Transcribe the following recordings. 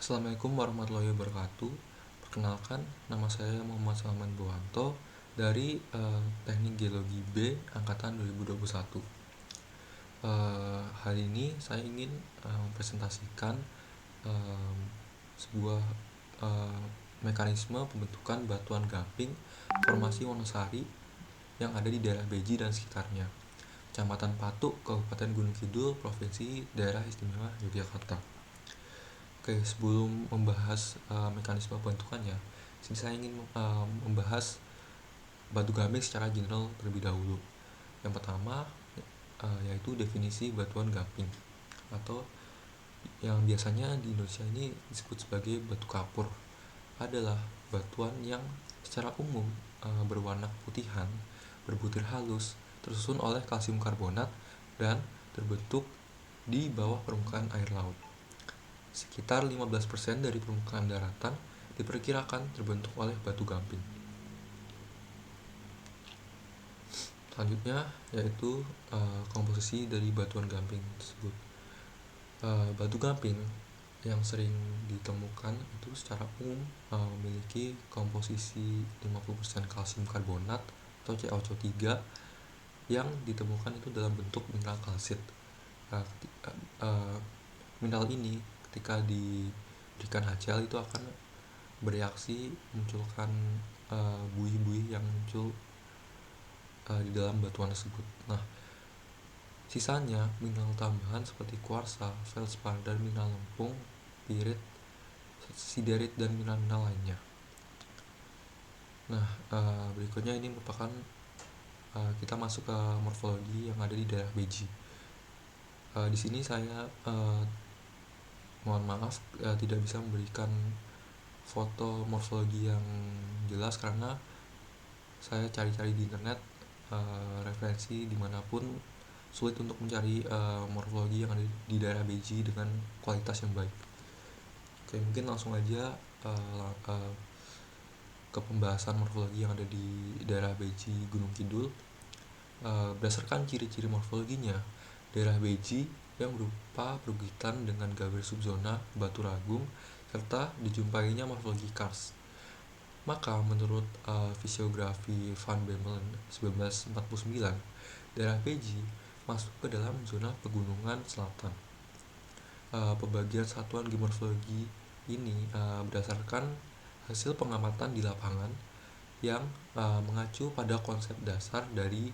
Assalamualaikum warahmatullahi wabarakatuh. Perkenalkan, nama saya Muhammad Salman Bowanto dari Teknik Geologi B Angkatan 2021. Hari ini saya ingin mempresentasikan sebuah mekanisme pembentukan batuan gamping formasi Wonosari yang ada di daerah Beji dan sekitarnya, Kecamatan Patuk, Kabupaten Gunung Kidul, Provinsi Daerah Istimewa Yogyakarta. Oke, sebelum membahas mekanisme pembentukannya, saya ingin membahas batu gamping secara general terlebih dahulu. Yang pertama yaitu definisi batuan gamping, atau yang biasanya di Indonesia ini disebut sebagai batu kapur, adalah batuan yang secara umum berwarna putihan, berbutir halus, tersusun oleh kalsium karbonat dan terbentuk di bawah permukaan air laut. Sekitar 15% dari permukaan daratan diperkirakan terbentuk oleh batu gamping. Selanjutnya yaitu komposisi dari batuan gamping tersebut. Batu gamping yang sering ditemukan itu secara umum memiliki komposisi 50% kalsium karbonat atau CaCO3 yang ditemukan itu dalam bentuk mineral kalsit. Mineral ini ketika diberikan HCl itu akan bereaksi memunculkan buih-buih yang muncul di dalam batuan tersebut. Nah, sisanya mineral tambahan seperti kuarsa, feldspar, dan mineral lempung, pirit, siderit, dan mineral-mineral lainnya. Nah, berikutnya ini merupakan kita masuk ke morfologi yang ada di daerah Beji. Di sini saya mohon maaf tidak bisa memberikan foto morfologi yang jelas karena saya cari-cari di internet referensi dimanapun sulit untuk mencari morfologi yang ada di daerah Beji dengan kualitas yang baik. Oke, mungkin langsung aja ke pembahasan morfologi yang ada di daerah Beji Gunung Kidul. Berdasarkan ciri-ciri morfologinya, daerah Beji yang berupa perbukitan dengan garis subzona batu ragung serta dijumpainya morfologi karst. Maka menurut fisiografi Van Bemmelen 1949, daerah Beji masuk ke dalam zona pegunungan selatan. Pembagian satuan geomorfologi ini berdasarkan hasil pengamatan di lapangan yang mengacu pada konsep dasar dari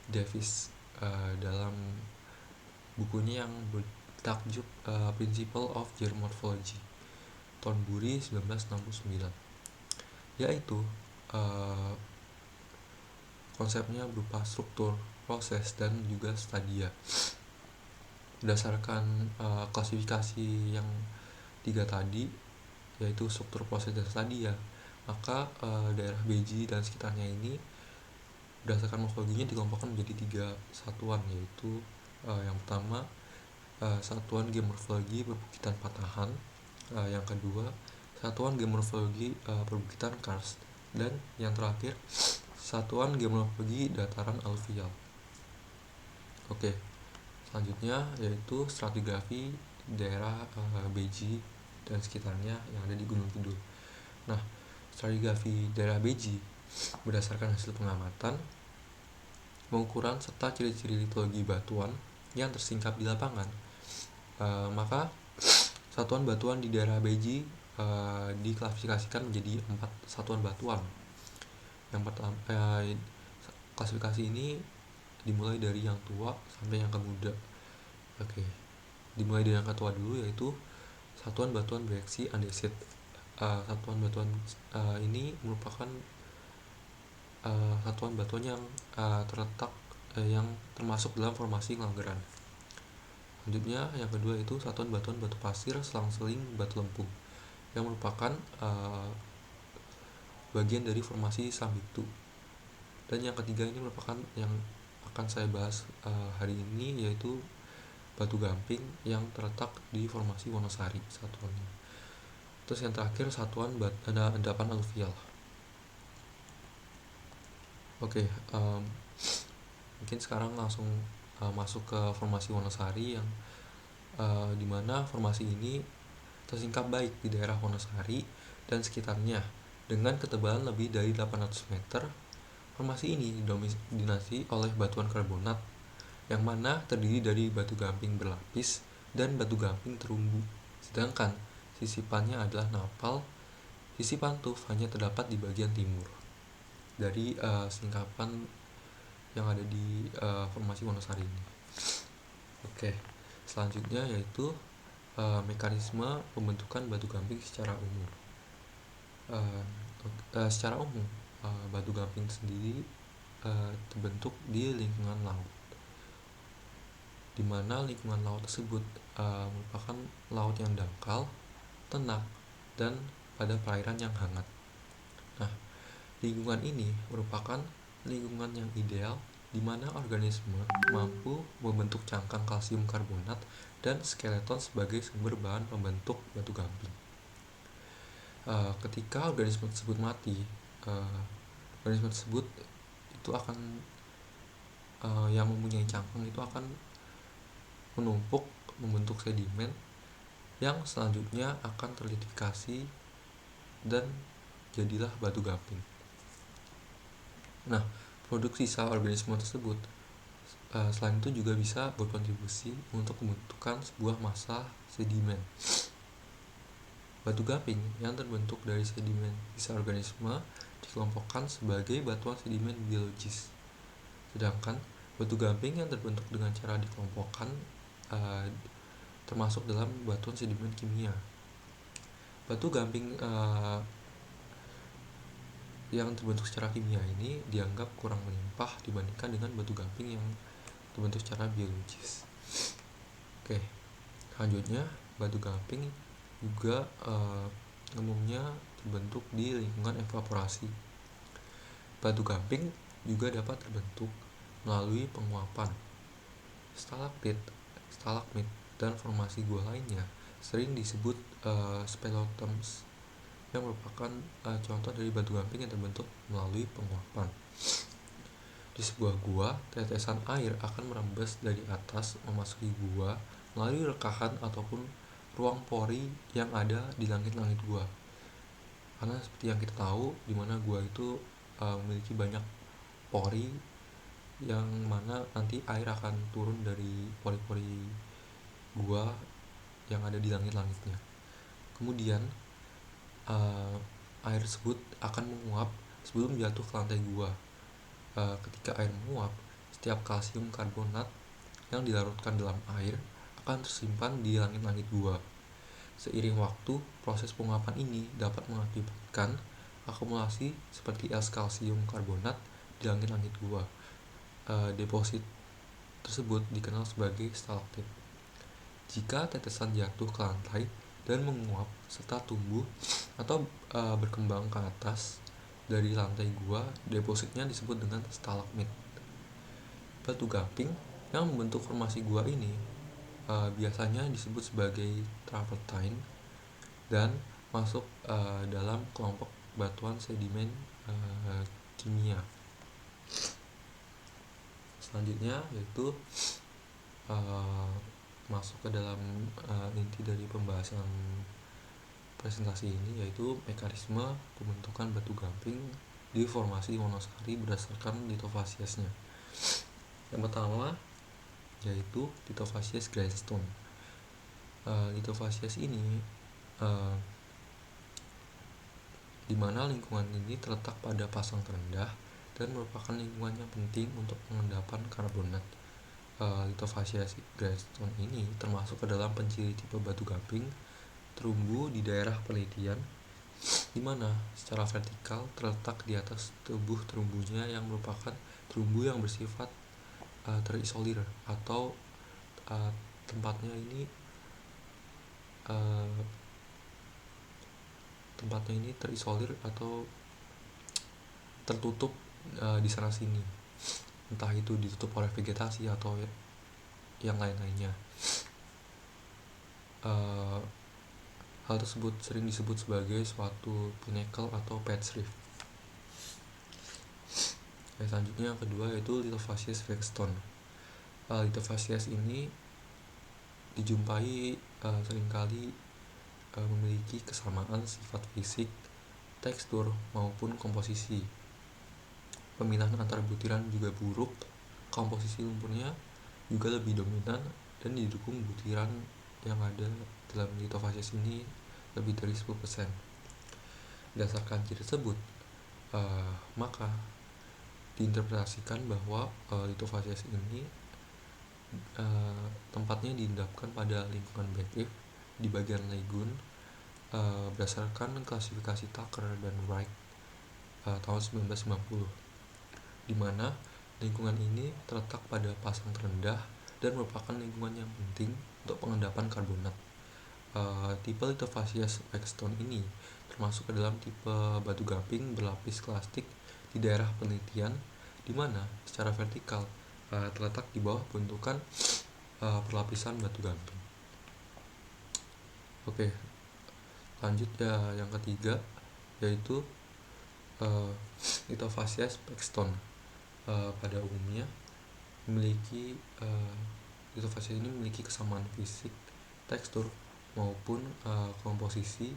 Davis dalam bukunya yang bertajuk Principle of Geomorphology Thornbury 1969, yaitu konsepnya berupa struktur, proses, dan juga stadia. Berdasarkan klasifikasi yang 3 tadi, yaitu struktur, proses, dan stadia, maka daerah Beji dan sekitarnya ini berdasarkan morfologinya dikelompokkan menjadi 3 satuan, yaitu yang pertama satuan geomorfologi perbukitan patahan, yang kedua satuan geomorfologi perbukitan karst, dan yang terakhir satuan geomorfologi dataran aluvial. Oke, selanjutnya yaitu stratigrafi daerah Beji dan sekitarnya yang ada di Gunung Kidul. Nah, stratigrafi daerah Beji berdasarkan hasil pengamatan, pengukuran serta ciri-ciri litologi batuan yang tersingkap di lapangan, maka satuan batuan di daerah Beji diklasifikasikan menjadi 4 satuan batuan. Yang pertama, klasifikasi ini dimulai dari yang tua sampai yang ke muda. Oke, dimulai dari yang ketua dulu, yaitu satuan batuan bereaksi andesit. Satuan batuan ini merupakan satuan batuan yang terletak yang termasuk dalam formasi Ngelanggeran. Selanjutnya yang kedua itu satuan batuan batu pasir selang-seling batu lempung yang merupakan bagian dari formasi Sambitu. Dan yang ketiga ini merupakan yang akan saya bahas hari ini, yaitu batu gamping yang terletak di formasi Wonosari satuannya. Terus yang terakhir satuan endapan aluvial. Oke, mungkin sekarang langsung masuk ke formasi Wonosari yang dimana formasi ini tersingkap baik di daerah Wonosari dan sekitarnya dengan ketebalan lebih dari 800 meter. Formasi ini didominasi oleh batuan karbonat yang mana terdiri dari batu gamping berlapis dan batu gamping terumbu, sedangkan sisipannya adalah napal. Sisipan tuf hanya terdapat di bagian timur dari singkapan yang ada di formasi Wonosari ini. Oke, selanjutnya yaitu mekanisme pembentukan batu gamping secara umum. Secara umum, batu gamping sendiri terbentuk di lingkungan laut, di mana lingkungan laut tersebut merupakan laut yang dangkal, tenang, dan pada perairan yang hangat. Nah, lingkungan ini merupakan lingkungan yang ideal di mana organisme mampu membentuk cangkang kalsium karbonat dan skeleton sebagai sumber bahan pembentuk batu gamping. Ketika organisme tersebut mati, organisme tersebut itu akan yang mempunyai cangkang itu akan menumpuk membentuk sedimen yang selanjutnya akan terlidifikasi dan jadilah batu gamping. Nah, produk sisa organisme tersebut selain itu juga bisa berkontribusi untuk pembentukan sebuah massa sedimen. Batu gamping yang terbentuk dari sedimen sisa organisme dikelompokkan sebagai batuan sedimen biologis. Sedangkan batu gamping yang terbentuk dengan cara dikelompokkan termasuk dalam batuan sedimen kimia. Batu gamping yang terbentuk secara kimia ini dianggap kurang melimpah dibandingkan dengan batu gamping yang terbentuk secara biologis. Oke, selanjutnya batu gamping juga umumnya terbentuk di lingkungan evaporasi. Batu gamping juga dapat terbentuk melalui penguapan. Stalaktit, stalagmit, dan formasi gua lainnya sering disebut speleothems yang merupakan contoh dari batu gamping yang terbentuk melalui penguapan. Di sebuah gua, tetesan air akan merembes dari atas memasuki gua melalui rekahan ataupun ruang pori yang ada di langit-langit gua. Karena seperti yang kita tahu, di mana gua itu memiliki banyak pori yang mana nanti air akan turun dari pori-pori gua yang ada di langit-langitnya. Kemudian air tersebut akan menguap sebelum jatuh ke lantai gua. Ketika air menguap, setiap kalsium karbonat yang dilarutkan dalam air akan tersimpan di langit-langit gua. Seiring waktu, proses penguapan ini dapat mengakibatkan akumulasi seperti es kalsium karbonat di langit-langit gua. Deposit tersebut dikenal sebagai stalaktit. Jika tetesan jatuh ke lantai dan menguap serta tumbuh atau berkembang ke atas dari lantai gua, depositnya disebut dengan stalagmit. Batu gamping yang membentuk formasi gua ini biasanya disebut sebagai travertine dan masuk dalam kelompok batuan sedimen kimia. Selanjutnya yaitu masuk ke dalam inti dari pembahasan presentasi ini, yaitu mekanisme pembentukan batu gamping di formasi Wonosari berdasarkan litofasiesnya. Yang pertama yaitu litofasies grindstone. Litofasies ini di mana lingkungan ini terletak pada pasang terendah dan merupakan lingkungan yang penting untuk pengendapan karbonat. Litofasies grindstone ini termasuk ke dalam penciri tipe batu gamping terumbu di daerah penelitian, di mana secara vertikal terletak di atas tubuh terumbunya yang merupakan terumbu yang bersifat terisolir atau tempatnya ini terisolir atau tertutup di sana sini, entah itu ditutup oleh vegetasi atau yang lain-lainnya. Hal tersebut sering disebut sebagai suatu pinnacle atau patch reef. Selanjutnya yang kedua yaitu litofasies flagstone. Litofasies ini dijumpai seringkali memiliki kesamaan sifat fisik, tekstur, maupun komposisi. Pemilahan antar butiran juga buruk, komposisi lumpurnya juga lebih dominan dan didukung butiran yang ada dalam litofasies ini lebih dari 10%. Berdasarkan ciri tersebut, maka diinterpretasikan bahwa litofasies ini tempatnya diendapkan pada lingkungan Black-Reef di bagian Lagoon berdasarkan klasifikasi Tucker dan Wright tahun 1990, di mana lingkungan ini terletak pada pasang terendah dan merupakan lingkungan yang penting untuk pengendapan karbonat. Tipe litofasies Blackstone ini termasuk ke dalam tipe batu gamping berlapis klastik di daerah penelitian, di mana secara vertikal terletak di bawah bentukan perlapisan batu gamping. Oke, lanjut ya yang ketiga, yaitu litofasies Blackstone. Pada umumnya litofasies ini memiliki kesamaan fisik, tekstur, maupun komposisi.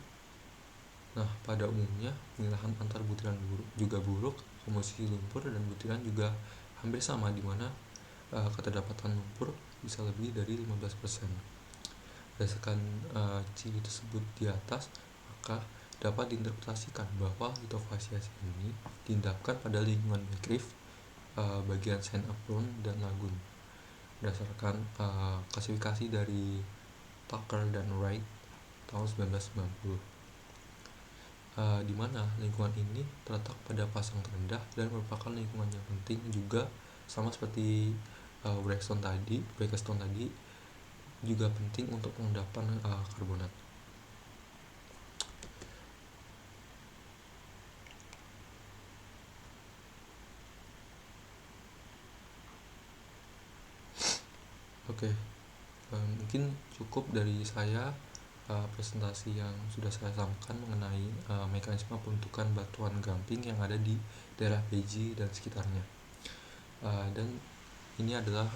Nah, pada umumnya pemilahan antar butiran juga buruk, komposisi lumpur dan butiran juga hampir sama, di mana keterdapatan lumpur bisa lebih dari 15%. Berdasarkan ciri tersebut di atas, maka dapat diinterpretasikan bahwa litofasies ini diendapkan pada lingkungan Black-Reef bagian Saint Apron dan Lagoon berdasarkan klasifikasi dari Tucker dan Wright tahun 1990, di mana lingkungan ini terletak pada pasang terendah dan merupakan lingkungan yang penting juga, sama seperti Blackstone tadi juga penting untuk pengendapan karbonat. Oke, mungkin cukup dari saya presentasi yang sudah saya sampaikan mengenai mekanisme pembentukan batuan gamping yang ada di daerah Beji dan sekitarnya. Dan ini adalah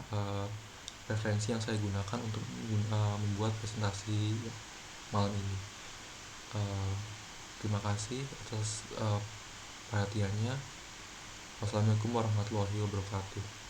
referensi yang saya gunakan untuk membuat presentasi malam ini. Terima kasih atas perhatiannya. Wassalamualaikum warahmatullahi wabarakatuh.